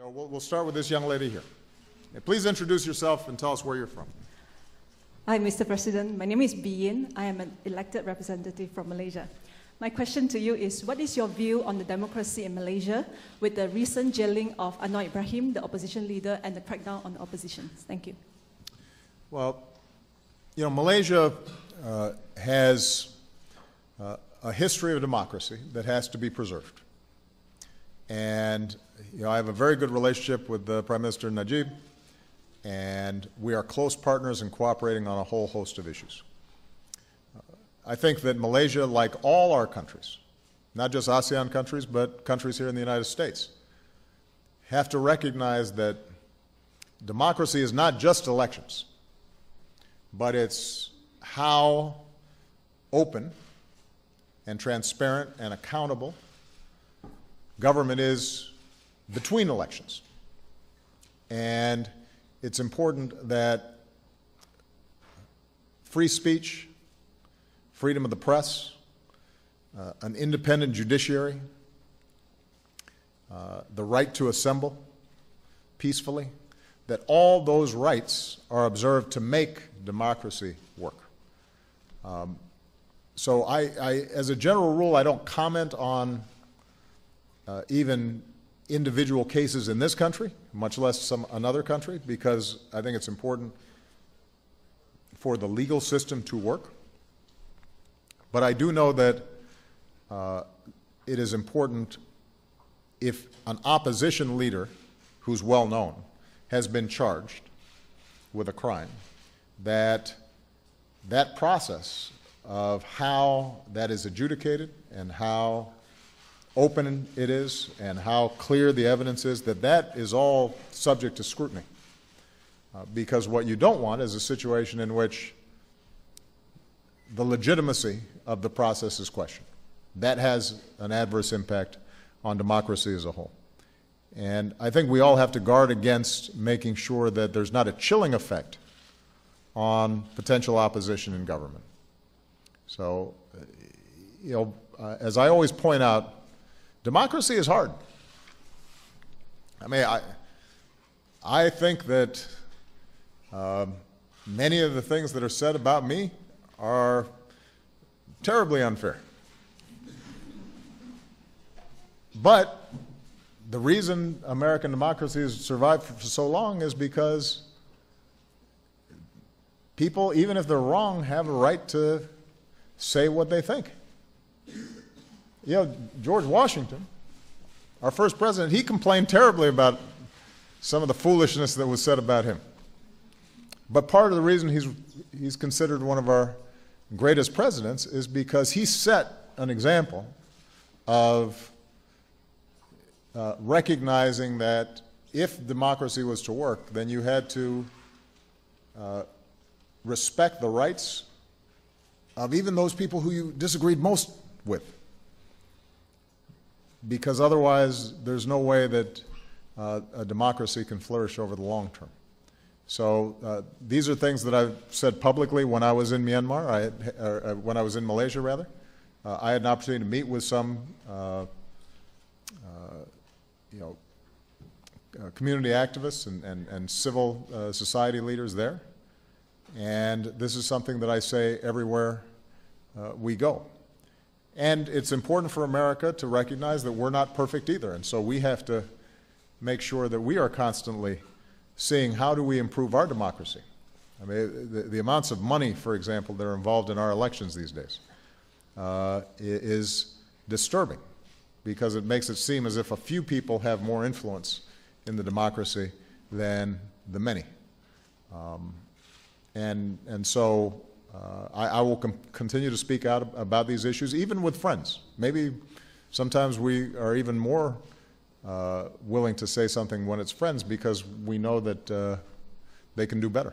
So we'll start with this young lady here. Please introduce yourself and tell us where you're from. Hi, Mr. President. My name is Biyin. I am an elected representative from Malaysia. My question to you is, what is your view on the democracy in Malaysia with the recent jailing of Anwar Ibrahim, the opposition leader, and the crackdown on the opposition? Thank you. Well, you know, Malaysia has a history of democracy that has to be preserved. And you know, I have a very good relationship with Prime Minister Najib, and we are close partners and cooperating on a whole host of issues. I think that Malaysia, like all our countries, not just ASEAN countries, but countries here in the United States, have to recognize that democracy is not just elections, but it's how open and transparent and accountable government is between elections. And it's important that free speech, freedom of the press, an independent judiciary, the right to assemble peacefully, that all those rights are observed to make democracy work. So as a general rule, I don't comment on even individual cases in this country, much less another country, because I think it's important for the legal system to work. But I do know that it is important if an opposition leader who's well known has been charged with a crime, that that process of how that is adjudicated and how open it is and how clear the evidence is, that is all subject to scrutiny. Because what you don't want is a situation in which the legitimacy of the process is questioned. That has an adverse impact on democracy as a whole. And I think we all have to guard against making sure that there's not a chilling effect on potential opposition in government. So, you know, as I always point out, democracy is hard. I mean, I think that many of the things that are said about me are terribly unfair. But the reason American democracy has survived for so long is because people, even if they're wrong, have a right to say what they think. You know, George Washington, our first president, he complained terribly about some of the foolishness that was said about him. But part of the reason he's considered one of our greatest presidents is because he set an example of recognizing that if democracy was to work, then you had to respect the rights of even those people who you disagreed most with. Because otherwise, there's no way that a democracy can flourish over the long term. So these are things that I've said publicly when I was in Myanmar, when I was in Malaysia, rather. I had an opportunity to meet with some community activists and civil society leaders there. And this is something that I say everywhere we go. And it's important for America to recognize that we're not perfect either. And so we have to make sure that we are constantly seeing how do we improve our democracy. I mean, the amounts of money, for example, that are involved in our elections these days is disturbing, because it makes it seem as if a few people have more influence in the democracy than the many. And so I will continue to speak out about these issues, even with friends. Maybe sometimes we are even more willing to say something when it's friends, because we know that they can do better.